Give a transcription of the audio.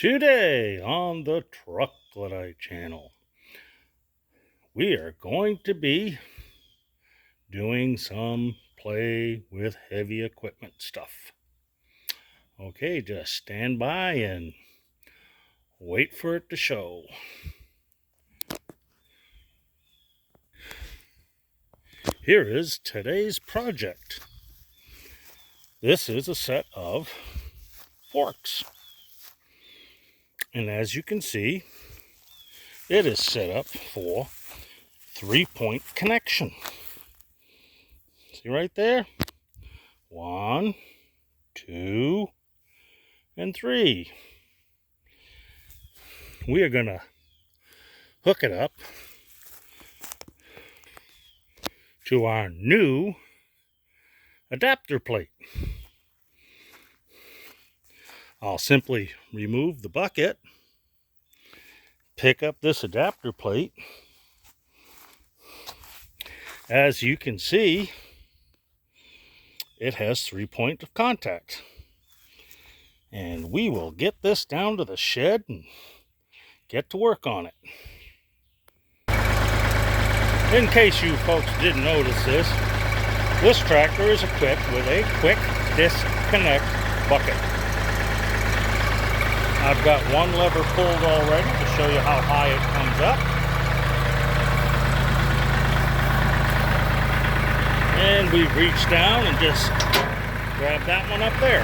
Today on the Truckladite channel, we are going to be doing some play with heavy equipment stuff. Okay, just stand by and wait for it to show. Here is today's project. This is a set of forks. And as you can see, it is set up for 3-point connection. See right there? 1, 2, and 3. We are going to hook it up to our new adapter plate. I'll simply remove the bucket, pick up this adapter plate. As you can see, it has 3-point of contact. And we will get this down to the shed and get to work on it. In case you folks didn't notice this tractor is equipped with a quick disconnect bucket. I've got one lever pulled already to show you how high it comes up. And we've reached down and just grabbed that one up there.